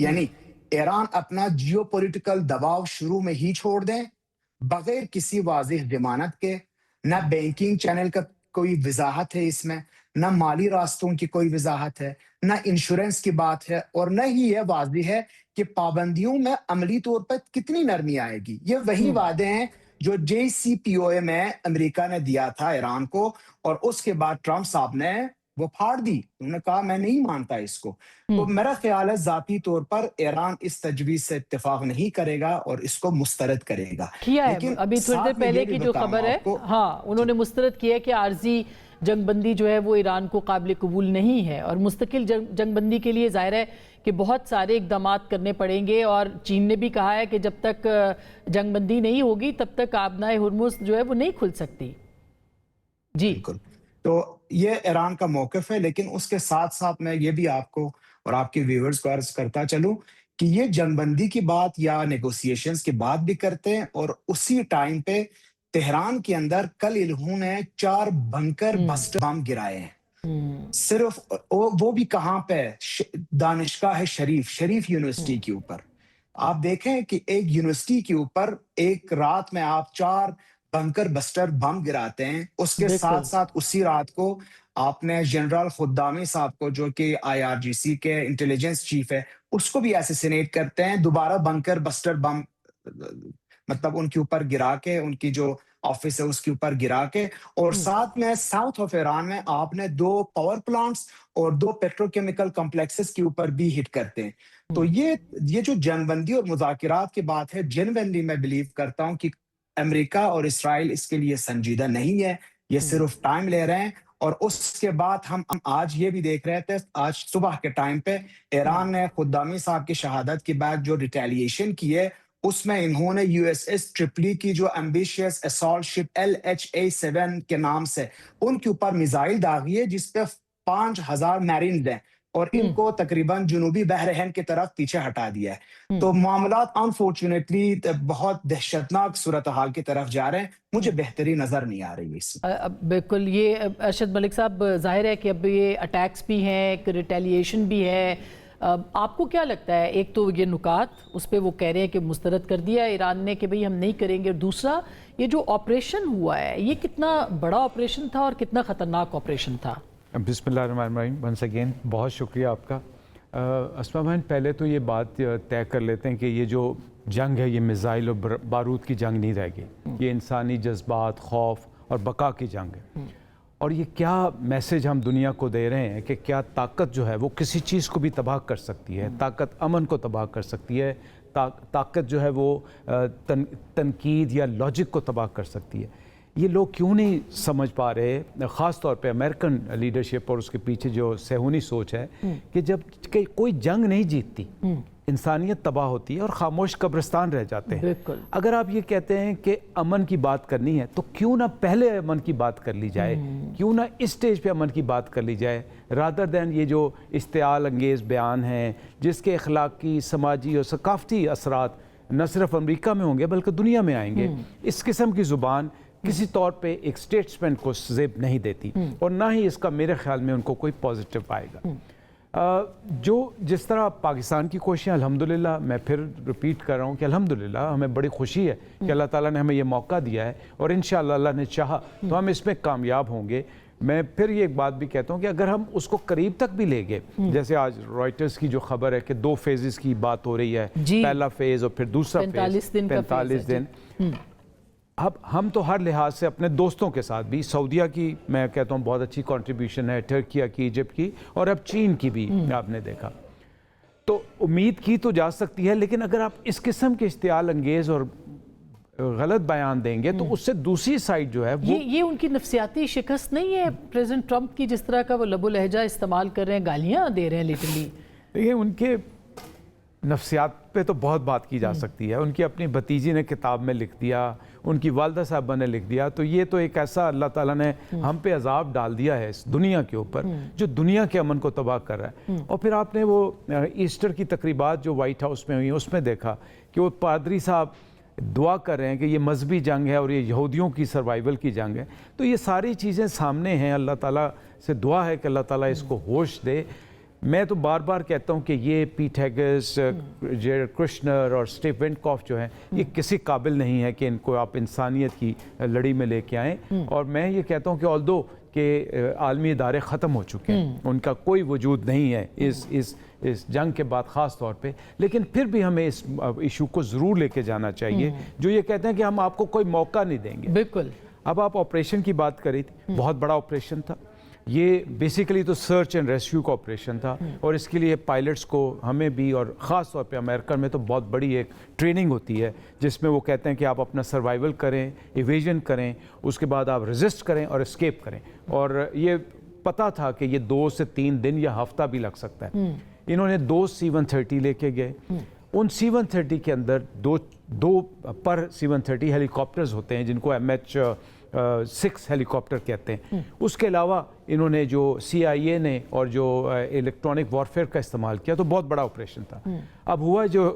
یعنی ایران اپنا جیو پولیٹیکل دباؤ شروع میں ہی چھوڑ دیں بغیر کسی واضح ضمانت کے. نہ بینکنگ چینل کا کوئی وضاحت ہے اس میں، نہ مالی راستوں کی کوئی وضاحت ہے، نہ انشورنس کی بات ہے، اور نہ ہی یہ واضح ہے کہ پابندیوں میں عملی طور پر کتنی نرمی آئے گی. یہ وہی وعدے ہیں جو JCPOA میں امریکہ نے دیا تھا ایران کو، اور اس کے بعد ٹرمپ صاحب نے وہ پھاڑ دی. انہوں نے کہا میں نہیں مانتا اس کو. تو میرا خیال ہے ذاتی طور پر ایران اس تجویز سے اتفاق نہیں کرے گا اور اس کو مسترد کرے گا. کیا ہے ابھی تھوڑی دیر پہلے کی جو خبر ہے، ہاں انہوں نے مسترد کیا ہے کہ عارضی جنگ بندی جو ہے وہ ایران کو قابل قبول نہیں ہے، اور مستقل جنگ بندی کے لیے ظاہر ہے کہ بہت سارے اقدامات کرنے پڑیں گے، اور چین نے بھی کہا ہے کہ جب تک جنگ بندی نہیں ہوگی تب تک آبنائے ہرمز جو ہے وہ نہیں کھل سکتی. جی بالکل. تو یہ ایران کا موقف ہے، لیکن اس کے ساتھ ساتھ میں یہ بھی آپ کو اور آپ کے ویورز کو عرض کرتا چلوں کہ یہ جنگ بندی کی بات یا نیگوسیشنز کی بات بھی کرتے ہیں، اور اسی ٹائم پہ تہران کے اندر کل انہوں نے 4 بنکر بسٹر بم گرائے ہیں. صرف وہ بھی کہاں پہ؟ دانشگاہ شریف یونیورسٹی کے اوپر. آپ دیکھیں کہ ایک یونیورسٹی کے اوپر ایک رات میں آپ 4 بنکر بسٹر بم گراتے ہیں. اس کے ساتھ ساتھ اسی رات کو آپ نے جنرل خدامی صاحب کو، جو کہ IRGC کے انٹیلیجنس چیف ہے، اس کو بھی ایسیسینیٹ کرتے ہیں دوبارہ بنکر بسٹر بم، مطلب ان کے اوپر گرا کے، ان کی جو آفس ہے اس کے اوپر گرا کے. اور ساتھ میں ساؤتھ آف ایران میں آپ نے 2 پاور پلانٹس اور 2 پیٹروکیمیکل کمپلیکسز کے اوپر بھی ہٹ کرتے ہیں. تو یہ جو جنگ بندی اور مذاکرات کی بات ہے، جنوینلی میں بلیو کرتا ہوں کہ امریکہ اور اسرائیل اس کے لیے سنجیدہ نہیں ہے، یہ صرف ٹائم لے رہے ہیں. اور اس کے بعد ہم آج یہ بھی دیکھ رہے تھے، آج صبح کے ٹائم پہ ایران نے خدامی صاحب کی شہادت کے بعد جو ریٹیلیشن کی ہے، اس میں انہوں نے USS ٹرپلی کی جو ایمبیشیس اسالٹ شپ LHA-7 کے نام سے ان کے اوپر میزائل داغی ہے، جس پہ 5000 میرینز ہیں، اور ان کو تقریباً جنوبی بحر ہند کی طرف پیچھے ہٹا دیا ہے. تو معاملات انفارچونیٹلی بہت دہشتناک صورتحال کی طرف جا رہے ہیں. مجھے بہتری نظر نہیں آ رہی اس میں. بالکل. یہ ارشد ملک صاحب، ظاہر ہے کہ اب یہ اٹیکس بھی ہیں، ایک ریٹیلیشن بھی ہے. آپ کو کیا لگتا ہے؟ ایک تو یہ نکات اس پہ وہ کہہ رہے ہیں کہ مسترد کر دیا ایران نے کہ بھئی ہم نہیں کریں گے، اور دوسرا یہ جو آپریشن ہوا ہے یہ کتنا بڑا آپریشن تھا اور کتنا خطرناک آپریشن تھا؟ بسم اللہ الرحمن الرحیم. ونس اگین بہت شکریہ آپ کا. اسما بہن، پہلے تو یہ بات طے کر لیتے ہیں کہ یہ جو جنگ ہے یہ میزائل اور بارود کی جنگ نہیں رہ گئی، یہ انسانی جذبات، خوف اور بقا کی جنگ ہے. اور یہ کیا میسج ہم دنیا کو دے رہے ہیں کہ کیا طاقت جو ہے وہ کسی چیز کو بھی تباہ کر سکتی ہے. طاقت امن کو تباہ کر سکتی ہے، طاقت جو ہے وہ تنقید یا لاجک کو تباہ کر سکتی ہے. یہ لوگ کیوں نہیں سمجھ پا رہے، خاص طور پہ امریکن لیڈرشپ اور اس کے پیچھے جو صہیونی سوچ ہے، کہ جب کوئی جنگ نہیں جیتتی انسانیت تباہ ہوتی ہے اور خاموش قبرستان رہ جاتے ہیں. اگر آپ یہ کہتے ہیں کہ امن کی بات کرنی ہے تو کیوں نہ پہلے امن کی بات کر لی جائے، کیوں نہ اس سٹیج پہ امن کی بات کر لی جائے، رادر دین یہ جو اشتعال انگیز بیان ہیں جس کے اخلاقی، سماجی اور ثقافتی اثرات نہ صرف امریکہ میں ہوں گے بلکہ دنیا میں آئیں گے. اس قسم کی زبان کسی طور پہ ایک سٹیٹسمین کو زیب نہیں دیتی، اور نہ ہی اس کا میرے خیال میں ان کو کوئی پازیٹیو آئے گا. جو جس طرح پاکستان کی کوششیں، الحمدللہ میں پھر ریپیٹ کر رہا ہوں کہ الحمدللہ ہمیں بڑی خوشی ہے کہ اللہ تعالیٰ نے ہمیں یہ موقع دیا ہے، اور انشاءاللہ اللہ نے چاہا تو ہم اس میں کامیاب ہوں گے. میں پھر یہ ایک بات بھی کہتا ہوں کہ اگر ہم اس کو قریب تک بھی لے گئے، جیسے آج رائٹرز کی جو خبر ہے کہ 2 فیزز کی بات ہو رہی ہے، پہلا فیز اور پھر دوسرا فیز 45 دن. اب ہم تو ہر لحاظ سے اپنے دوستوں کے ساتھ بھی، سعودیہ کی میں کہتا ہوں بہت اچھی کنٹریبیوشن ہے، ٹرکیہ کی، ایجپٹ کی، اور اب چین کی بھی آپ نے دیکھا، تو امید کی تو جا سکتی ہے. لیکن اگر آپ اس قسم کے اشتعال انگیز اور غلط بیان دیں گے تو اس سے دوسری سائڈ جو ہے وہ یہ ان کی نفسیاتی شکست نہیں ہے پریزیڈنٹ ٹرمپ کی، جس طرح کا وہ لب و لہجہ استعمال کر رہے ہیں، گالیاں دے رہے ہیں لٹرلی. دیکھیں ان کے نفسیات پہ تو بہت بات کی جا سکتی ہے. ان کی اپنی بھتیجی نے کتاب میں لکھ دیا، ان کی والدہ صاحبہ نے لکھ دیا، تو یہ تو ایک ایسا اللہ تعالیٰ نے ہم پہ عذاب ڈال دیا ہے اس دنیا کے اوپر جو دنیا کے امن کو تباہ کر رہا ہے. اور پھر آپ نے وہ ایسٹر کی تقریبات جو وائٹ ہاؤس میں ہوئی اس میں دیکھا کہ وہ پادری صاحب دعا کر رہے ہیں کہ یہ مذہبی جنگ ہے اور یہ یہودیوں کی سروائیول کی جنگ ہے. تو یہ ساری چیزیں سامنے ہیں. اللہ تعالیٰ سے دعا ہے کہ اللہ تعالیٰ اس کو ہوش دے. میں تو بار بار کہتا ہوں کہ یہ پیٹ ہیگس، جیرڈ کرشنر اور اسٹیو وینٹکاف جو ہیں یہ کسی قابل نہیں ہے کہ ان کو آپ انسانیت کی لڑی میں لے کے آئیں. اور میں یہ کہتا ہوں کہ آلدو کہ عالمی ادارے ختم ہو چکے ہیں، ان کا کوئی وجود نہیں ہے اس جنگ کے بعد خاص طور پہ، لیکن پھر بھی ہمیں اس ایشو کو ضرور لے کے جانا چاہیے جو یہ کہتے ہیں کہ ہم آپ کو کوئی موقع نہیں دیں گے. بالکل. اب آپ آپریشن کی بات کری تھی، بہت بڑا آپریشن تھا یہ، بیسیکلی تو سرچ اینڈ ریسکیو کا آپریشن تھا، اور اس کے لیے پائلٹس کو ہمیں بھی اور خاص طور پہ امریکہ میں تو بہت بڑی ایک ٹریننگ ہوتی ہے جس میں وہ کہتے ہیں کہ آپ اپنا سروائیول کریں، ایویژن کریں، اس کے بعد آپ ریزسٹ کریں اور اسکیپ کریں. اور یہ پتہ تھا کہ یہ 2 سے 3 دن یا ہفتہ بھی لگ سکتا ہے. انہوں نے 2 C-130 لے کے گئے. ان C-130 کے اندر دو پر C-130 ہیلی کاپٹرز ہوتے ہیں جن کو MH-6 ہیلی کاپٹر کہتے ہیں. اس کے علاوہ انہوں نے جو CIA نے اور جو الیکٹرانک وارفیئر کا استعمال کیا تو بہت بڑا آپریشن تھا. اب ہوا جو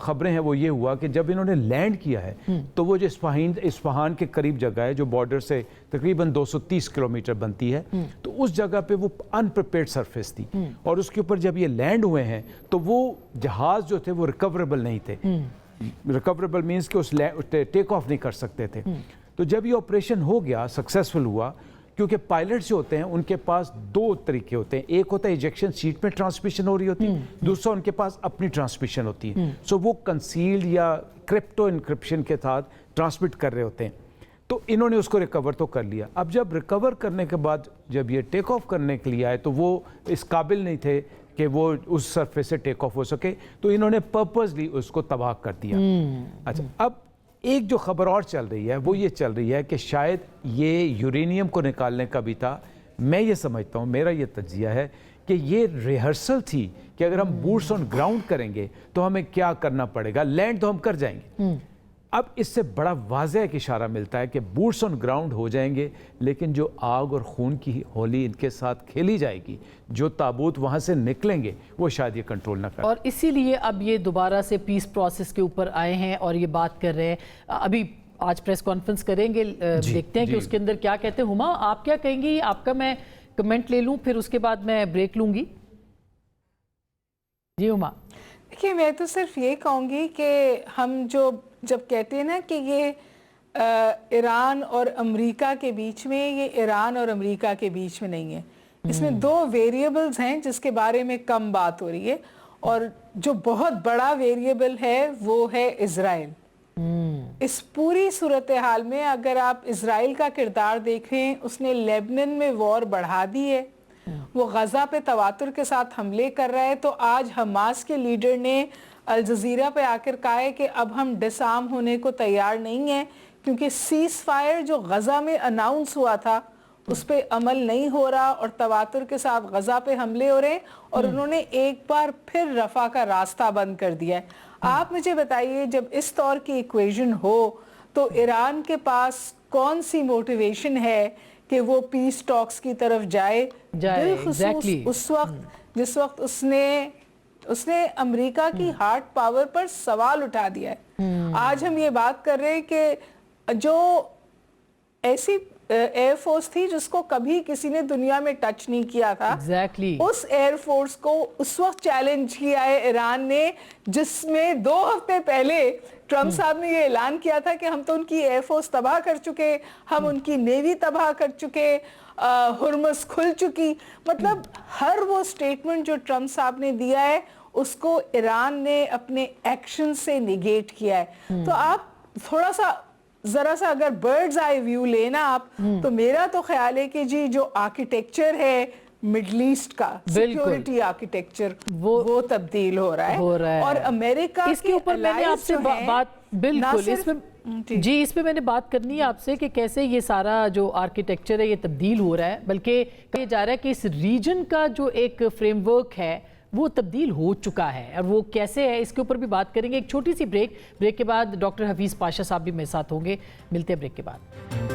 خبریں ہیں وہ یہ ہوا کہ جب انہوں نے لینڈ کیا ہے تو وہ جو اصفہان کے قریب جگہ ہے جو بارڈر سے تقریباً 230 کلومیٹر بنتی ہے، تو اس جگہ پہ وہ انپریپیئرڈ سرفیس تھی، اور اس کے اوپر جب یہ لینڈ ہوئے ہیں تو وہ جہاز جو تھے وہ ریکوریبل نہیں تھے. ریکوریبل مینس کہ اس ٹیک آف نہیں کر سکتے تھے. تو جب یہ آپریشن ہو گیا، سکسیسفل ہوا، کیونکہ پائلٹس جو ہوتے ہیں ان کے پاس 2 طریقے ہوتے ہیں. ایک ہوتا ہے ایجیکشن سیٹ میں ٹرانسمیشن ہو رہی ہوتی ہے، دوسرا ان کے پاس اپنی ٹرانسمیشن ہوتی ہے. سو وہ کنسیلڈ یا کرپٹو انکرپشن کے ساتھ ٹرانسمٹ کر رہے ہوتے ہیں. تو انہوں نے اس کو ریکور تو کر لیا. اب جب ریکور کرنے کے بعد جب یہ ٹیک آف کرنے کے لیے آئے تو وہ اس قابل نہیں تھے کہ وہ اس سرفیس سے ٹیک آف ہو سکے، تو انہوں نے پرپزلی اس کو تباہ کر دیا. اچھا، اب ایک جو خبر اور چل رہی ہے وہ یہ چل رہی ہے کہ شاید یہ یورینیم کو نکالنے کا بھی تھا. میں یہ سمجھتا ہوں، میرا یہ تجزیہ ہے کہ یہ ریہرسل تھی کہ اگر ہم بوٹس آن گراؤنڈ کریں گے تو ہمیں کیا کرنا پڑے گا. لینڈ تو ہم کر جائیں گے. اب اس سے بڑا واضح ایک اشارہ ملتا ہے کہ بوٹس آن گراؤنڈ ہو جائیں گے، لیکن جو آگ اور خون کی ہولی ان کے ساتھ کھیلی جائے گی، جو تابوت وہاں سے نکلیں گے، وہ شاید یہ کنٹرول نہ کریں. اور اسی لیے اب یہ دوبارہ سے پیس پروسیس کے اوپر آئے ہیں اور یہ بات کر رہے ہیں. ابھی آج پریس کانفرنس کریں گے، دیکھتے ہیں کہ اس کے اندر کیا کہتے ہیں. ہما، آپ کیا کہیں گی؟ آپ کا میں کمنٹ لے لوں، پھر اس کے بعد میں بریک لوں گی. جی ہما. دیکھیے، میں تو صرف یہ کہوں گی کہ ہم جب کہتے ہیں نا کہ یہ ایران اور امریکہ کے بیچ میں، یہ ایران اور امریکہ کے بیچ میں نہیں ہے. اس میں 2 ویریبلز ہیں جس کے بارے میں کم بات ہو رہی ہے، اور جو بہت بڑا ویریبل ہے وہ ہے اسرائیل. اس پوری صورتحال میں اگر آپ اسرائیل کا کردار دیکھیں، اس نے لیبنن میں وار بڑھا دی ہے، وہ غزہ پہ تواتر کے ساتھ حملے کر رہا ہے. تو آج حماس کے لیڈر نے الجزیرہ پہ آ کر کہا ہے کہ اب ہم ڈس آرم ہونے کو تیار نہیں ہیں، کیونکہ سیز فائر جو غزہ میں اناؤنس ہوا تھا اس پہ عمل نہیں ہو رہا، اور تواتر کے ساتھ غزہ پہ حملے ہو رہے ہیں، اور انہوں نے ایک بار پھر رفح کا راستہ بند کر دیا ہے. آپ مجھے بتائیے، جب اس طور کی ایکویژن ہو تو ایران کے پاس کون سی موٹیویشن ہے کہ وہ پیس ٹاکس کی طرف جائے، بالخصوص اس وقت جس وقت اس نے امریکہ کی ہارڈ پاور پر سوال اٹھا دیا ہے. آج ہم یہ بات کر رہے ہیں کہ جو ایسی ایئر فورس تھی جس کو کبھی کسی نے دنیا میں ٹچ نہیں کیا تھا، اس ایئر فورس کو اس وقت چیلنج کیا ہے ایران نے، جس میں 2 ہفتے پہلے ٹرمپ صاحب نے یہ اعلان کیا تھا کہ ہم تو ان کی ایئر فورس تباہ کر چکے، ہم ان کی نیوی تباہ کر چکے، ہرمز کھل چکی. مطلب ہر وہ سٹیٹمنٹ جو ٹرمپ صاحب نے دیا ہے اس کو ایران نے اپنے ایکشن سے نیگیٹ کیا ہے. تو آپ تھوڑا سا ذرا سا اگر برڈز آئی ویو لینا آپ، تو میرا تو خیال ہے کہ جی جو آرکیٹیکچر ہے مڈل ایسٹ کا سیکیورٹی آرکیٹیکچر وہ تبدیل ہو رہا ہے، اور امریکہ اس کے اوپر میں نے آپ سے بات بالکل اس پہ میں نے بات کرنی ہے آپ سے کہ کیسے یہ سارا جو آرکیٹیکچر ہے یہ تبدیل ہو رہا ہے، بلکہ کہا جا رہا ہے کہ اس ریجن کا جو ایک فریم ورک ہے وہ تبدیل ہو چکا ہے، اور وہ کیسے ہے اس کے اوپر بھی بات کریں گے. ایک چھوٹی سی بریک کے بعد ڈاکٹر حفیظ پاشا صاحب بھی میرے ساتھ ہوں گے. ملتے ہیں بریک کے بعد.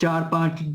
$4-5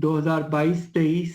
2022-23।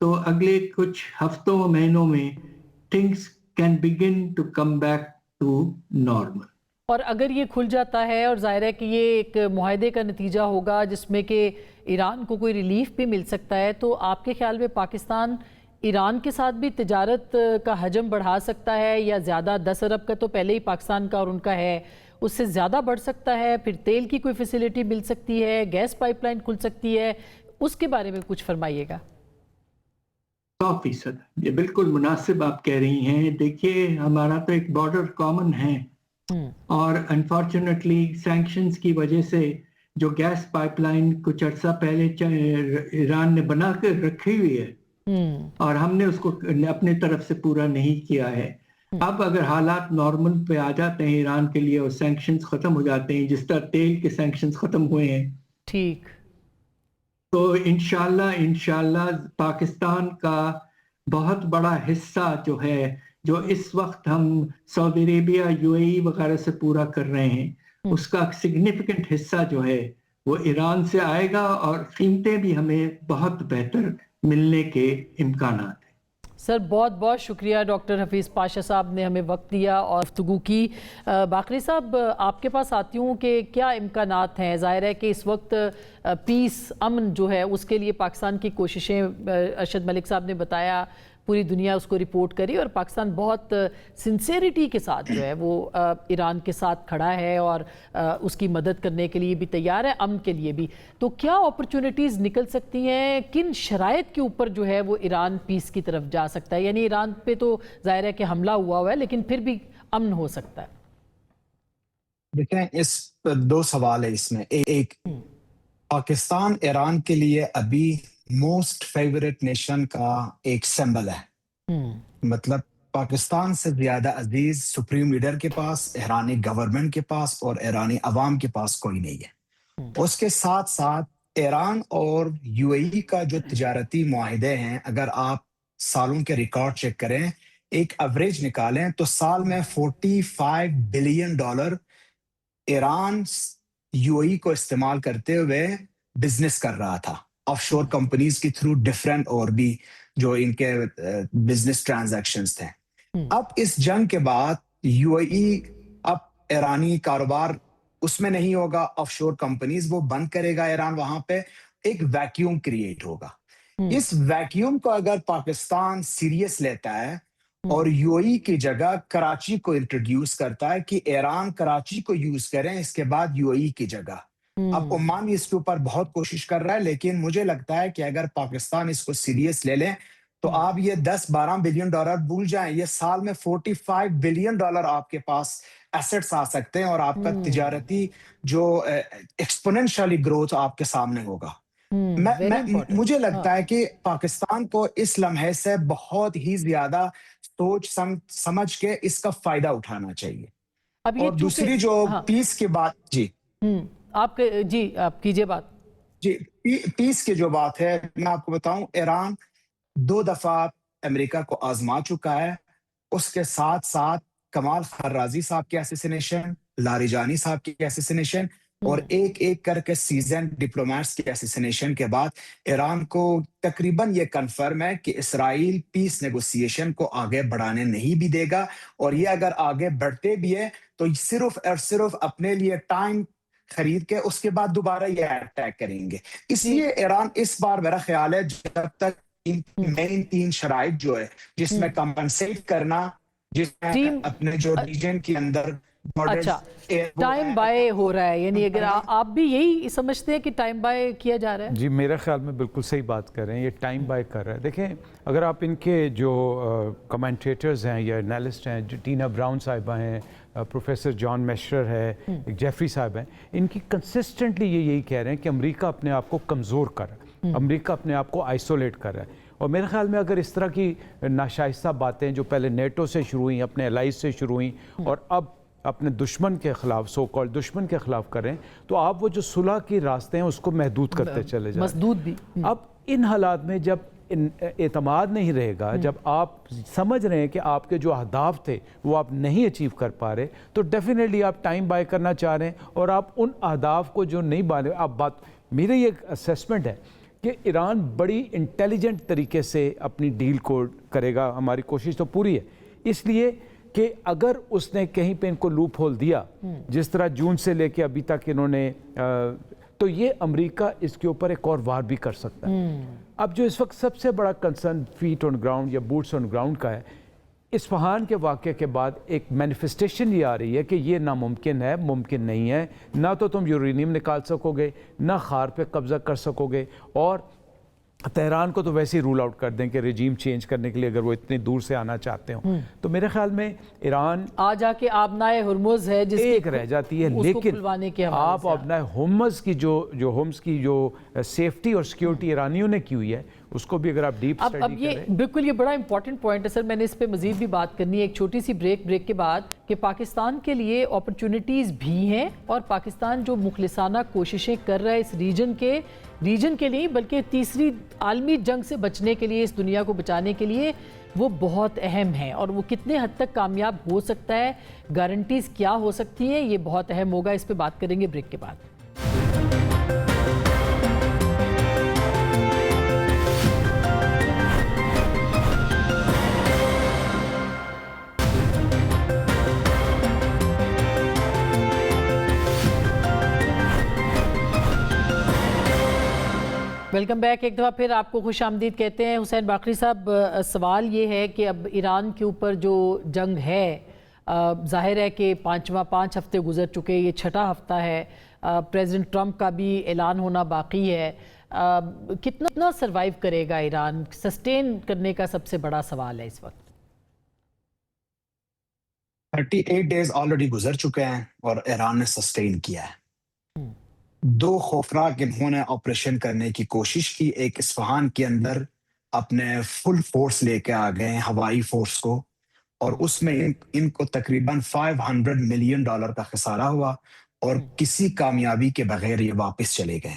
تو اگلے کچھ ہفتوں مہینوں میں things can begin to come back to normal. اور اگر یہ کھل جاتا ہے اور ظاہر ہے کہ یہ ایک معاہدے کا نتیجہ ہوگا جس میں کہ ایران کو کوئی ریلیف بھی مل سکتا ہے، تو آپ کے خیال میں پاکستان ایران کے ساتھ بھی تجارت کا حجم بڑھا سکتا ہے، یا زیادہ 10 ارب کا تو پہلے ہی پاکستان کا اور ان کا ہے، اس سے زیادہ بڑھ سکتا ہے؟ پھر تیل کی کوئی فیسیلیٹی مل سکتی ہے، گیس پائپ لائن کھل سکتی ہے، اس کے بارے میں کچھ فرمائیے گا۔ 100%، یہ بالکل مناسب آپ کہہ رہی ہیں۔ دیکھیے ہمارا تو ایک بارڈر کامن ہے، اور انفارچونیٹلی سینکشنز کی وجہ سے جو گیس پائپ لائن کچھ عرصہ پہلے ایران نے بنا کر رکھی ہوئی ہے، اور ہم نے اس کو اپنے طرف سے پورا نہیں کیا ہے۔ اب اگر حالات نارمل پہ آ جاتے ہیں ایران کے لیے اور سینکشنز ختم ہو جاتے ہیں، جس طرح تیل کے سینکشنز ختم ہوئے ہیں، ٹھیک، تو انشاءاللہ پاکستان کا بہت بڑا حصہ جو ہے، جو اس وقت ہم سعودی عربیہ، یو اے ای وغیرہ سے پورا کر رہے ہیں، اس کا سگنیفیکنٹ حصہ جو ہے وہ ایران سے آئے گا، اور قیمتیں بھی ہمیں بہت بہتر ملنے کے امکانات ہیں۔ سر بہت بہت شکریہ ڈاکٹر حفیظ پاشا صاحب نے ہمیں وقت دیا اور گفتگو کی۔ باقری صاحب آپ کے پاس آتی ہوں کہ کیا امکانات ہیں؟ ظاہر ہے کہ اس وقت پیس، امن جو ہے اس کے لیے پاکستان کی کوششیں، ارشد ملک صاحب نے بتایا، پوری دنیا اس کو رپورٹ کری، اور پاکستان بہت سنسیریٹی کے ساتھ جو ہے وہ ایران کے ساتھ کھڑا ہے اور اس کی مدد کرنے کے لیے بھی تیار ہے، امن کے لیے بھی۔ تو کیا اپرچونٹیز نکل سکتی ہیں؟ کن شرائط کے اوپر جو ہے وہ ایران پیس کی طرف جا سکتا ہے؟ یعنی ایران پہ تو ظاہر ہے کہ حملہ ہوا ہے، لیکن پھر بھی امن ہو سکتا ہے۔ دیکھیں، اس 2 سوال ہے اس میں۔ ایک، پاکستان ایران کے لیے ابھی موسٹ فیورٹ نیشن کا ایک سمبل ہے، مطلب پاکستان سے زیادہ عزیز سپریم لیڈر کے پاس، ایرانی گورنمنٹ کے پاس اور ایرانی عوام کے پاس کوئی نہیں ہے۔ اس کے ساتھ ساتھ ایران اور یو اے ای کا جو تجارتی معاہدے ہیں، اگر آپ سالوں کے ریکارڈ چیک کریں، ایک ایوریج نکالیں تو سال میں $45 بلین ایران یو اے ای کو استعمال کرتے ہوئے بزنس کر رہا تھا، آف شور کمپنیز کے تھرو، ڈفرینٹ اور بھی جو ان کے بزنس ٹرانزیکشنز تھے۔ اب اس جنگ کے بعد یو اے ای اب ایرانی کاروبار اس میں نہیں ہوگا، آف شور کمپنیز وہ بند کرے گا ایران، وہاں پہ ایک ویکیوم کریٹ ہوگا۔ اس ویکیوم کو اگر پاکستان سیریس لیتا ہے اور یو اے ای کی جگہ کراچی کو انٹروڈیوس کرتا ہے کہ ایران کراچی کو یوز کریں اس کے بعد یو اے ای کی جگہ، اب عمان اس کے اوپر بہت کوشش کر رہا ہے، لیکن مجھے لگتا ہے کہ اگر پاکستان اس کو سیریس لے لیں تو آپ یہ $10-12 بلین بھول جائیں، یہ سال میں $45 بلین آپ کے پاس ایسٹس آ سکتے ہیں، اور آپ کا تجارتی جو ایکسپوننشلی گروتھ آپ کے سامنے ہوگا۔ مجھے لگتا ہے کہ پاکستان کو اس لمحے سے بہت ہی زیادہ سوچ سمجھ کے اس کا فائدہ اٹھانا چاہیے۔ اور دوسری جو پیس کی بات، آپ کیجئے بات۔ جی، پیس کی جو بات ہے، میں آپ کو بتاؤں، ایران 2 دفعہ امریکہ کو آزما چکا ہے، اس کے ساتھ ساتھ کمال خرازی صاحب کی ایسیسینیشن، لاریجانی صاحب کی ایسیسینیشن، اور ایک کر کے سیزن ڈپلومیٹس کی ایسیسینیشن کے بعد ایران کو تقریباً یہ کنفرم ہے کہ اسرائیل پیس نیگوسیشن کو آگے بڑھانے نہیں بھی دے گا، اور یہ اگر آگے بڑھتے بھی ہے تو صرف اور صرف اپنے لیے ٹائم خرید کے اس کے بعد دوبارہ یہ اٹیک کریں گے۔ اس لیے ایران اس بار میرا خیال ہے جب تک مین 3 شرائط جو ہے، جس میں کمپنسیٹ کرنا، جس میں اپنے جو ریجن کے اندر، اچھا، ٹائم بائے ہو رہا ہے، یعنی اگر آپ بھی یہی سمجھتے ہیں کہ ٹائم بائے کیا جا رہا ہے؟ جی، میرے خیال میں بالکل صحیح بات کر رہے ہیں، یہ ٹائم بائے کر رہا ہے۔ دیکھیں، اگر آپ ان کے جو کمنٹیٹرز ہیں یا انالسٹ ہیں، جو ٹینا براؤن صاحبہ ہیں، پروفیسر جان میشر ہے، جیفری صاحب ہیں، ان کی کنسسٹنٹلی یہی کہہ رہے ہیں کہ امریکہ اپنے آپ کو کمزور کر رہا ہے، امریکہ اپنے آپ کو آئسولیٹ کر رہا ہے۔ اور میرے خیال میں اگر اس طرح کی ناشائستہ باتیں جو پہلے نیٹو سے شروع ہوئیں، اپنے الائز سے شروع ہوئیں، اور اب اپنے دشمن کے خلاف، سو کال دشمن کے خلاف کر رہے ہیں، تو آپ وہ جو صلح کی راستے ہیں اس کو محدود کرتے چلے جائیں، مسدود بھی۔ اب ان حالات میں جب اعتماد نہیں رہے گا، جب آپ سمجھ رہے ہیں کہ آپ کے جو اہداف تھے وہ آپ نہیں اچیو کر پا رہے، تو ڈیفینیٹلی آپ ٹائم بائی کرنا چاہ رہے ہیں، اور آپ ان اہداف کو جو نہیں بانے، آپ بات، میرے یہ اسیسمنٹ ہے کہ ایران بڑی انٹیلیجنٹ طریقے سے اپنی ڈیل کو کرے گا. ہماری کوشش تو پوری ہے, اس لیے کہ اگر اس نے کہیں پہ ان کو لوپ ہول دیا جس طرح جون سے لے کے ابھی تک انہوں نے, تو یہ امریکہ اس کے اوپر ایک اور وار بھی کر سکتا ہے. اب جو اس وقت سب سے بڑا کنسرن فیٹ آن گراؤنڈ یا بوٹس آن گراؤنڈ کا ہے, اصفہان کے واقعے کے بعد ایک مینیفیسٹیشن یہ آ رہی ہے کہ یہ ناممکن ہے, ممکن نہیں ہے. نہ تو تم یورینیم نکال سکو گے, نہ خار پہ قبضہ کر سکو گے, اور تہران کو تو ویسے ہی رول آؤٹ کر دیں کہ رجیم چینج کرنے کے لیے اگر وہ اتنی دور سے آنا چاہتے ہوں. تو میرے خیال میں ایران آ جا کے آبنائے ہرمز ہے جس ایک رہ جاتی ہے, لیکن آپ آبنائے ہومز کی جو ہومز کی جو سیفٹی اور سیکیورٹی ایرانیوں نے کی ہوئی ہے اس کو بھی اگر آپ ڈیپ اسٹڈی کریں. اب یہ بالکل یہ بڑا امپورٹنٹ پوائنٹ ہے سر, میں نے اس پہ مزید بھی بات کرنی ہے ایک چھوٹی سی بریک کے بعد, کہ پاکستان کے لیے اپرچونٹیز بھی ہیں, اور پاکستان جو مخلصانہ کوششیں کر رہا ہے اس ریجن کے لیے, بلکہ تیسری عالمی جنگ سے بچنے کے لیے, اس دنیا کو بچانے کے لیے, وہ بہت اہم ہے. اور وہ کتنے حد تک کامیاب ہو سکتا ہے, گارنٹیز کیا ہو سکتی ہیں, یہ بہت اہم ہوگا. اس پہ بات کریں گے بریک کے بعد. Welcome back. ایک دفعہ پھر آپ کو خوش آمدید کہتے ہیں. حسین باقری صاحب, سوال یہ ہے کہ اب ایران کے اوپر جو جنگ ہے, ظاہر ہے کہ 5 ہفتے گزر چکے, یہ 6واں ہفتہ ہے, پریزیڈنٹ ٹرمپ کا بھی اعلان ہونا باقی ہے. کتنا سروائیو کرے گا ایران, سسٹین کرنے کا سب سے بڑا سوال ہے اس وقت. 38 ڈیز آلریڈی گزر چکے ہیں اور ایران نے سسٹین کیا ہے. 2 خوفناک انہوں نے آپریشن کرنے کی کوشش کی. ایک اصفہان کے اندر اپنے فل فورس لے کے آ گئے, ہوائی فورس کو, اور اس میں ان کو تقریباً $500 ملین کا خسارہ ہوا, اور کسی کامیابی کے بغیر یہ واپس چلے گئے.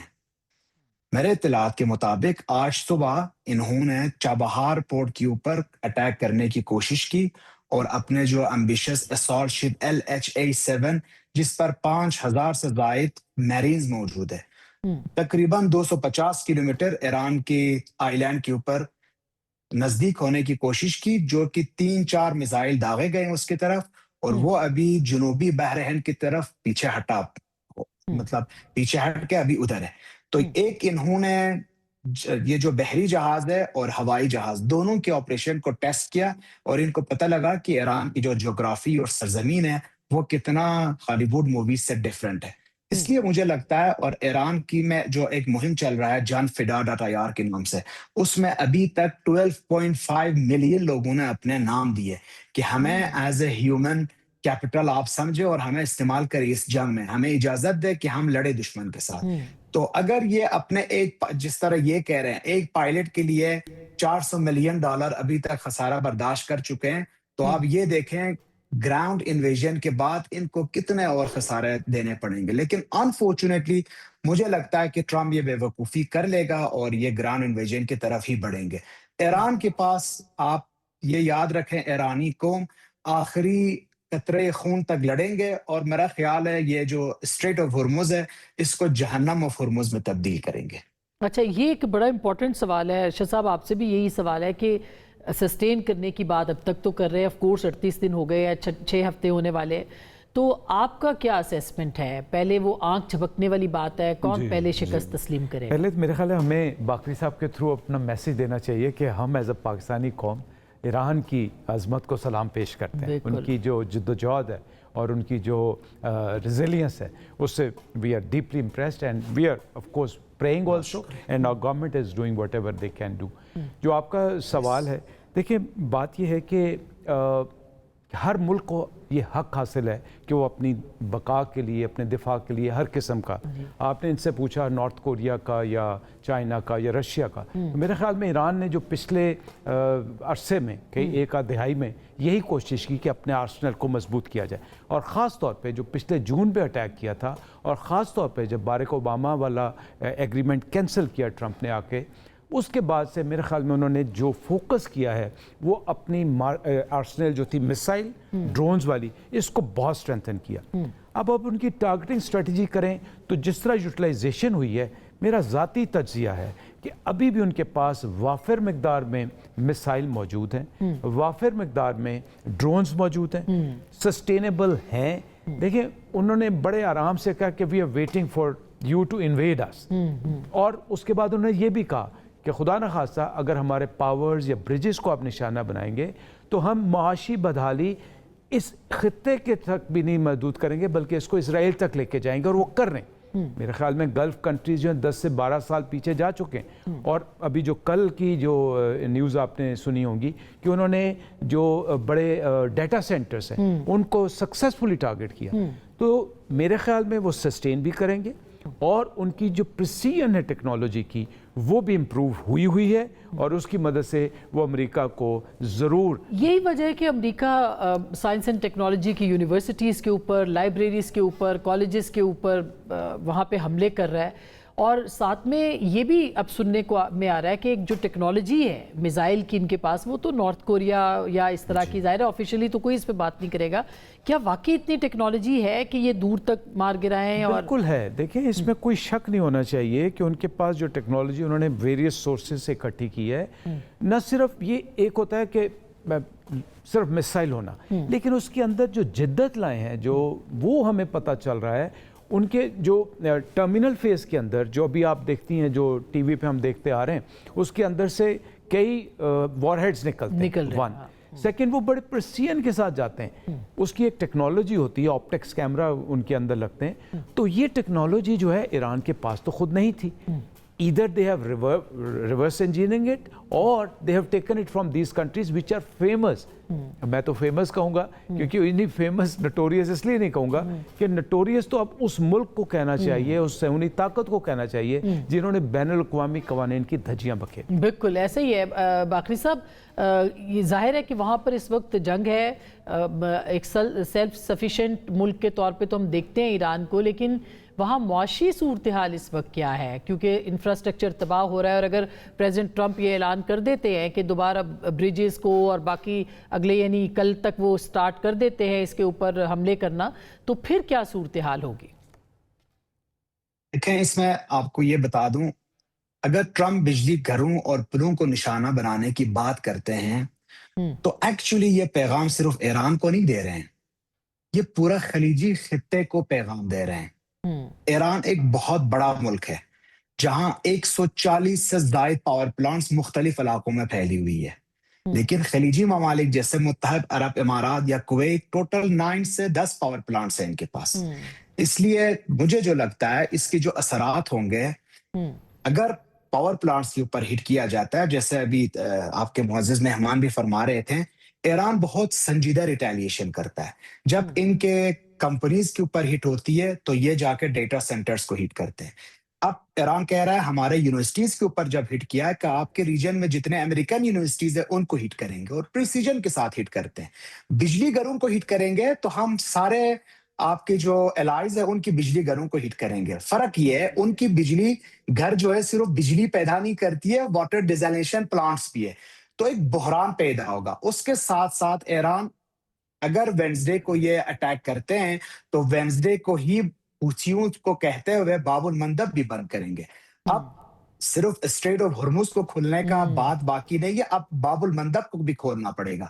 میرے اطلاعات کے مطابق آج صبح انہوں نے چابہار پورٹ کے اوپر اٹیک کرنے کی کوشش کی, اور اپنے جو ایمبیشس اسالٹ شپ LHA-7 جس پر 5000 سے زائد میرینز موجود ہے, تقریباً 250 کلومیٹر ایران کے آئی لینڈ کے اوپر نزدیک ہونے کی کوشش کی, جو کہ 3-4 میزائل داغے گئے اس کی طرف, اور وہ ابھی جنوبی بحر ہند کی طرف پیچھے ہٹ کے ابھی ادھر ہے. تو ایک انہوں نے یہ جو بحری جہاز ہے اور ہوائی جہاز دونوں کے آپریشن کو ٹیسٹ کیا, اور ان کو پتہ لگا کہ ایران کی جو جغرافی اور سرزمین ہے وہ کتنا ہالی ووڈ موویز سے ڈیفرنٹ ہے. اس لیے مجھے لگتا ہے, اور ایران کی میں جو ایک مہم چل رہا ہے جان فدا.ir کے نام سے, اس میں ابھی تک 12.5 ملین لوگوں نے اپنے نام دیے کہ ہمیں ایز اے ہیومن کیپٹل آپ سمجھے اور ہمیں استعمال کریں اس جنگ میں, ہمیں اجازت دے کہ ہم لڑے دشمن کے ساتھ. تو اگر یہ اپنے جس طرح یہ کہہ رہے ہیں ایک پائلٹ کے لیے $400 ملین ابھی تک خسارہ برداشت کر چکے ہیں, تو آپ یہ دیکھیں گراؤنڈ انویژن کے بعد ان کو کتنے اور خسارے دینے پڑیں گے. لیکن انفارچونیٹلی مجھے لگتا ہے کہ ٹرمپ یہ بے وقوفی کر لے گا اور یہ گراؤنڈ انویژن کی طرف ہی بڑھیں گے. ایران کے پاس, آپ یہ یاد رکھیں, ایرانی قوم آخری قطرے خون تک لڑیں گے, اور میرا خیال ہے یہ جو اسٹریٹ آف ہرمز ہے اس کو جہنم آف ہرمز میں تبدیل کریں گے. اچھا, یہ ایک بڑا امپورٹنٹ سوال ہے ارشد صاحب, آپ سے بھی یہی سوال ہے کہ سسٹین کرنے کی بات اب تک تو کر رہے ہیں, آف کورس 38 دن ہو گئے یا 6 ہفتے ہونے والے, تو آپ کا کیا اسیسمنٹ ہے؟ پہلے وہ آنکھ جھپکنے والی بات ہے, کون پہلے شکست تسلیم کرے؟ پہلے میرے خیال ہے ہمیں باقری صاحب کے تھرو اپنا میسیج دینا چاہیے کہ ہم ایز اے پاکستانی قوم ایران کی عظمت کو سلام پیش کرتے ہیں. ان کی جو جدوجہد ہے اور ان کی جو ریزیلینس ہے اس سے we are deeply impressed, and we are of course praying also, and our government is doing whatever they can do. جو آپ کا سوال ہے, دیکھیں بات یہ ہے کہ ہر ملک کو یہ حق حاصل ہے کہ وہ اپنی بقا کے لیے, اپنے دفاع کے لیے ہر قسم کا, آپ نے ان سے پوچھا نارتھ کوریا کا یا چائنا کا یا رشیا کا, میرے خیال میں ایران نے جو پچھلے عرصے میں کئی 1 دہائی میں یہی کوشش کی کہ اپنے آرسنل کو مضبوط کیا جائے, اور خاص طور پہ جو پچھلے جون پہ اٹیک کیا تھا, اور خاص طور پہ جب باراک اوباما والا ایگریمنٹ کینسل کیا ٹرمپ نے آ کے, اس کے بعد سے میرے خیال میں انہوں نے جو فوکس کیا ہے وہ اپنی آرسنل جو تھی میسائل ڈرونز والی, اس کو بہت اسٹرینتھن کیا. اب آپ ان کی ٹارگٹنگ اسٹریٹجی کریں تو جس طرح یوٹیلائزیشن ہوئی ہے, میرا ذاتی تجزیہ ہے کہ کہ ابھی بھی ان کے پاس وافر مقدار میں مسائل موجود ہیں، وافر مقدار میں ڈرونز موجود ہیں، سسٹینیبل ہیں. دیکھیں انہوں نے بڑے آرام سے کہا کہ we are waiting for you to invade us, اور اس کے بعد انہوں نے یہ بھی کہا کہ خدا نخواستہ اگر ہمارے پاورز یا بریجز کو آپ نشانہ بنائیں گے تو ہم معاشی بدحالی اس خطے کے تک بھی نہیں محدود کریں گے بلکہ اس کو اسرائیل تک لے کے جائیں گے، اور وہ کر رہے ہیں. میرے خیال میں گلف کنٹریز جو ہیں 10 سے 12 سال پیچھے جا چکے ہیں، اور ابھی جو کل کی جو نیوز آپ نے سنی ہوں گی کہ انہوں نے جو بڑے ڈیٹا سینٹرز ہیں ان کو سکسیسفلی ٹارگٹ کیا. تو میرے خیال میں وہ سسٹین بھی کریں گے، اور ان کی جو پریسیژن ہے ٹیکنالوجی کی وہ بھی امپروو ہوئی ہے، اور اس کی مدد سے وہ امریکہ کو ضرور. یہی وجہ ہے کہ امریکہ سائنس اینڈ ٹیکنالوجی کی یونیورسٹیز کے اوپر، لائبریریز کے اوپر، کالجز کے اوپر وہاں پہ حملے کر رہا ہے. اور ساتھ میں یہ بھی اب سننے کو میں آ رہا ہے کہ ایک جو ٹیکنالوجی ہے میزائل کی ان کے پاس، وہ تو نارتھ کوریا یا اس طرح کی، ظاہر ہے آفیشلی تو کوئی اس پہ بات نہیں کرے گا، کیا واقعی اتنی ٹیکنالوجی ہے کہ یہ دور تک مار گرائیں؟ اور بالکل ہے. دیکھیں اس میں کوئی شک نہیں ہونا چاہیے کہ ان کے پاس جو ٹیکنالوجی انہوں نے ویریس سورسز سے اکٹھی کی ہے، نہ صرف یہ ایک ہوتا ہے کہ صرف مسائل ہونا، لیکن اس کے اندر جو جدت لائے ہیں جو وہ ہمیں پتہ چل رہا ہے. ان کے جو ٹرمینل فیز کے اندر جو ابھی آپ دیکھتی ہیں، جو ٹی وی پہ ہم دیکھتے آ رہے ہیں، اس کے اندر سے کئی وار ہیڈز نکلتے ہیں. ون سیکنڈ، وہ بڑے پریسیژن کے ساتھ جاتے ہیں. اس کی ایک ٹیکنالوجی ہوتی ہے، آپٹکس کیمرہ ان کے اندر لگتے ہیں. تو یہ ٹیکنالوجی جو ہے ایران کے پاس تو خود نہیں تھی. Either they have reverse engineering it or they have taken it from these countries which are famous. میں تو فیمس کہوں گا کیونکہ انہیں فیمس نٹوریس اس لیے نہیں کہوں گا کہ نٹوریس تو اب اس ملک کو کہنا چاہیے، اس صہیونی طاقت کو کہنا چاہیے جنہوں نے بین الاقوامی قوانین کی دھجیاں بکھیری. بالکل ایسا ہی ہے. باقری صاحب، یہ ظاہر ہے کہ وہاں پر اس وقت جنگ ہے، ایک سیلف سفیشینٹ ملک کے طور پہ تو ہم دیکھتے ہیں ایران کو، لیکن وہاں معاشی صورتحال اس وقت کیا ہے؟ کیونکہ انفراسٹرکچر تباہ ہو رہا ہے، اور اگر پریزیڈنٹ ٹرمپ یہ اعلان کر دیتے ہیں کہ دوبارہ بریجز کو اور باقی اگلے یعنی کل تک وہ سٹارٹ کر دیتے ہیں اس کے اوپر حملے کرنا، تو پھر کیا صورتحال ہوگی؟ دیکھیں اس میں آپ کو یہ بتا دوں، اگر ٹرمپ بجلی گھروں اور پلوں کو نشانہ بنانے کی بات کرتے ہیں تو ایکچولی یہ پیغام صرف ایران کو نہیں دے رہے ہیں، یہ پورا خلیجی خطے کو پیغام دے رہے ہیں. ایران ایک بہت بڑا ملک ہے جہاں 140 سے زائد پاور پلانٹس مختلف علاقوں میں پھیلی ہوئی ہے، لیکن خلیجی ممالک جیسے متحد عرب امارات یا کویت ٹوٹل 9 سے 10 پاور پلانٹس ہیں ان کے پاس. اس لیے مجھے جو لگتا ہے اس کے جو اثرات ہوں گے، اگر پاور پلانٹس کے اوپر ہٹ کیا جاتا ہے، جیسے ابھی آپ کے معزز مہمان بھی فرما رہے تھے، ایران بہت سنجیدہ ریٹیلیشن کرتا ہے. جب ان کے کمپنیز کے اوپر ہٹ ہوتی ہے تو یہ جا کے ڈیٹا سینٹرز کو ہٹ کرتے ہیں. اب ایران کہہ رہا ہے ہمارے یونیورسٹیز کے اوپر جب ہٹ کیا ہے کہ آپ کے ریجن میں جتنے امریکن یونیورسٹیز ہیں ان کو ہٹ کریں گے، اور پریسیجن کے ساتھ ہٹ کرتے ہیں. بجلی گھروں کو ہٹ کریں گے تو ہم سارے آپ کے جو الائز ہیں ان کی بجلی گھروں کو ہٹ کریں گے. فرق یہ ہے ان کی بجلی گھر جو ہے صرف بجلی پیدا نہیں کرتی ہے، واٹر ڈیزائنیشن پلانٹس بھی ہے. تو ایک بحران پیدا ہوگا. اس کے ساتھ ساتھ ایران اگر وینسڈے کو یہ اٹیک کرتے ہیں تو وینسڈے کو ہی حوثیوں کو کہتے ہوئے باب المندب بھی بند کریں گے. اب صرف اسٹریٹ آف ہرمز کو کھلنے کا بات باقی نہیں ہے، اب باب المندب کو بھی کھولنا پڑے گا.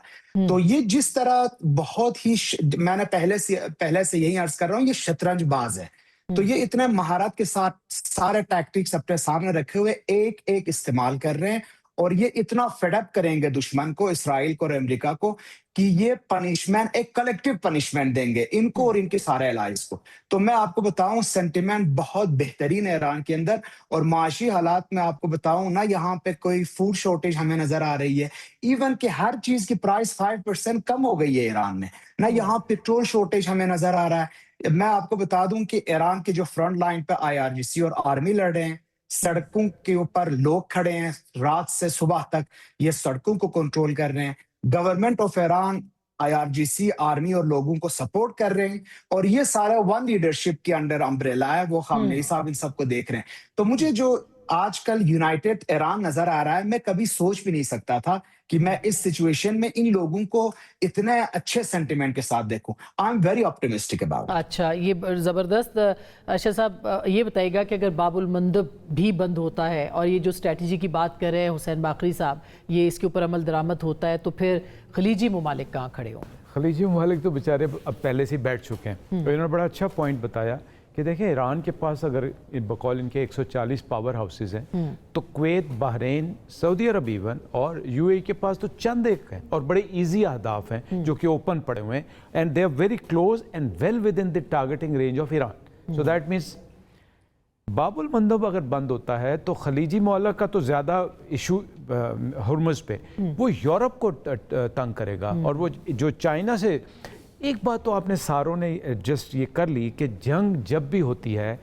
تو یہ جس طرح بہت ہی میں نے پہلے سے یہی عرض کر رہا ہوں، یہ شطرنج باز ہے. تو یہ اتنے مہارت کے ساتھ سارے ٹیکٹکس اپنے سامنے رکھے ہوئے ایک ایک استعمال کر رہے ہیں، اور یہ اتنا فیڈ اپ کریں گے دشمن کو، اسرائیل کو اور امریکہ کو، کہ یہ پنشمنٹ ایک کلیکٹیو پنشمنٹ دیں گے ان کو اور ان کے سارے الائز کو. تو میں آپ کو بتاؤں سینٹیمنٹ بہت بہترین ہے ایران کے اندر. اور معاشی حالات میں آپ کو بتاؤں نا، یہاں پہ کوئی فوڈ شارٹیج ہمیں نظر آ رہی ہے، ایون کہ ہر چیز کی پرائس 5% کم ہو گئی ہے ایران میں نا. یہاں پیٹرول شارٹیج ہمیں نظر آ رہا ہے. میں آپ کو بتا دوں کہ ایران کے جو فرنٹ لائن پہ IRGC اور آرمی لڑ رہے ہیں، سڑکوں کے اوپر لوگ کھڑے ہیں رات سے صبح تک، یہ سڑکوں کو کنٹرول کر رہے ہیں. Government of Iran IRGC army اور لوگوں کو سپورٹ کر رہے ہیں، اور یہ سارا ون لیڈرشپ کے انڈر امبریلا ہے، وہ خامنئی صاحب ان سب کو دیکھ رہے ہیں. تو مجھے جو آج کل یونائٹڈ ایران نظر آ رہا ہے. میں کبھی سوچ بھی نہیں سکتا تھا کہ میں اس سچویشن میں ان لوگوں کو اتنے اچھے سینٹیمنٹ کے ساتھ دیکھوں. I am very optimistic about. اچھا، یہ زبردست. شاہ صاحب یہ بتائیے گا کہ اگر باب المندب بھی بند ہوتا ہے اور یہ جو اسٹریٹجی کی بات کر رہے ہیں حسین باقری صاحب، یہ اس کے اوپر عمل درآمد ہوتا ہے تو پھر خلیجی ممالک کہاں کھڑے ہوں؟ خلیجی ممالک تو بیچارے اب پہلے سے بیٹھ چکے ہیں. تو انہوں نے بڑا اچھا پوائنٹ بتایا کہ دیکھیں ایران کے پاس اگر بقول ان کے 140 پاور ہاؤسز ہیں تو کویت، بحرین، سعودی عرب ایون اور یو اے کے پاس تو چند ایک ہیں اور بڑے ایزی اہداف ہیں جو کہ اوپن پڑے ہوئے ہیں and they are very close and well with in the targeting range of Iran. So that means باب المندب اگر بند ہوتا ہے تو خلیجی ممالک کا تو زیادہ ایشو ہرمز پہ وہ یورپ کو تنگ کرے گا. اور وہ جو چائنا سے ایک بات تو آپ نے ساروں نے جسٹ یہ کر لی کہ جنگ جب بھی ہوتی ہے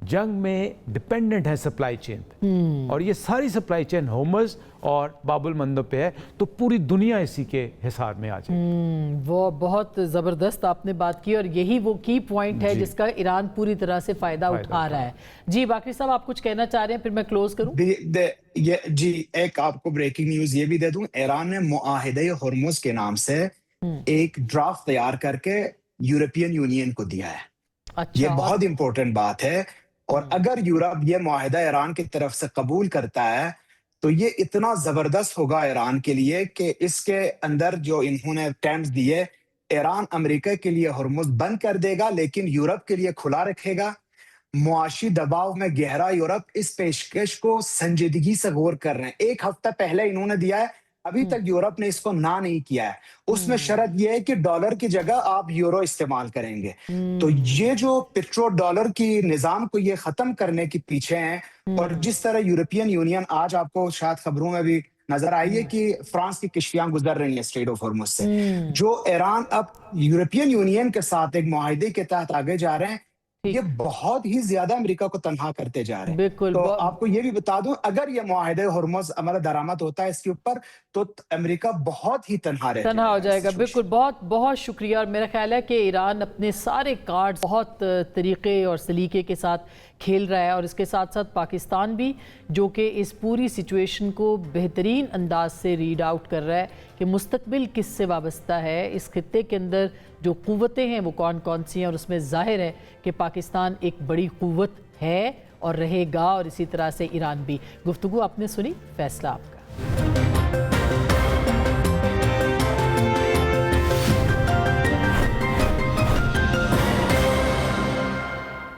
جنگ میں ڈپینڈنٹ ہے سپلائی چین پہ، اور یہ ساری سپلائی چین ہرمز اور باب المندب پہ ہے تو پوری دنیا اسی کے حصار میں آ جائے. وہ بہت زبردست آپ نے بات کی اور یہی وہ کی پوائنٹ ہے جس کا ایران پوری طرح سے فائدہ اٹھا رہا ہے. جی باقری صاحب آپ کچھ کہنا چاہ رہے ہیں پھر میں کلوز کروں؟ جی ایک آپ کو بریکنگ نیوز یہ بھی دے دوں. ایران نے معاہدہ ہرمز کے نام سے ایک ڈرافٹ تیار کر کے یورپین یونین کو دیا ہے. یہ بہت امپورٹنٹ بات ہے. اور اگر یورپ یہ معاہدہ ایران کی طرف سے قبول کرتا ہے تو یہ اتنا زبردست ہوگا ایران کے لیے کہ اس کے اندر جو انہوں نے ٹرمز دیے، ایران امریکہ کے لیے ہرمز بند کر دے گا لیکن یورپ کے لیے کھلا رکھے گا. معاشی دباؤ میں گہرا یورپ اس پیشکش کو سنجیدگی سے غور کر رہے ہیں. ایک ہفتہ پہلے انہوں نے دیا ہے، ابھی تک یورپ نے اس کو نہ نہیں کیا ہے. اس میں شرط یہ ہے کہ ڈالر کی جگہ آپ یورو استعمال کریں گے. تو یہ جو پیٹرو ڈالر کی نظام کو یہ ختم کرنے کے پیچھے ہیں. اور جس طرح یورپین یونین آج آپ کو شاید خبروں میں بھی نظر آئی ہے کہ فرانس کی کشتیاں گزر رہی ہیں اسٹریٹ آف ہرمز سے، جو ایران اب یورپین یونین کے ساتھ ایک معاہدے کے تحت آگے جا رہے ہیں. یہ بہت ہی زیادہ امریکہ کو تنہا کرتے جا رہے ہیں. بالکل. تو آپ کو یہ بھی بتا دوں اگر یہ معاہدہ ہرمز عمل درآمد ہوتا ہے اس کے اوپر تو امریکہ بہت ہی تنہا ہو جائے گا. بالکل. بہت بہت شکریہ. اور میرا خیال ہے کہ ایران اپنے سارے کارڈ بہت طریقے اور سلیقے کے ساتھ کھیل رہا ہے اور اس کے ساتھ ساتھ پاکستان بھی جو کہ اس پوری سچویشن کو بہترین انداز سے ریڈ آؤٹ کر رہا ہے کہ مستقبل کس سے وابستہ ہے، اس خطے کے اندر جو قوتیں ہیں وہ کون کون سی ہیں، اور اس میں ظاہر ہے کہ پاکستان ایک بڑی قوت ہے اور رہے گا، اور اسی طرح سے ایران بھی. گفتگو آپ نے سنی، فیصلہ آپ کا.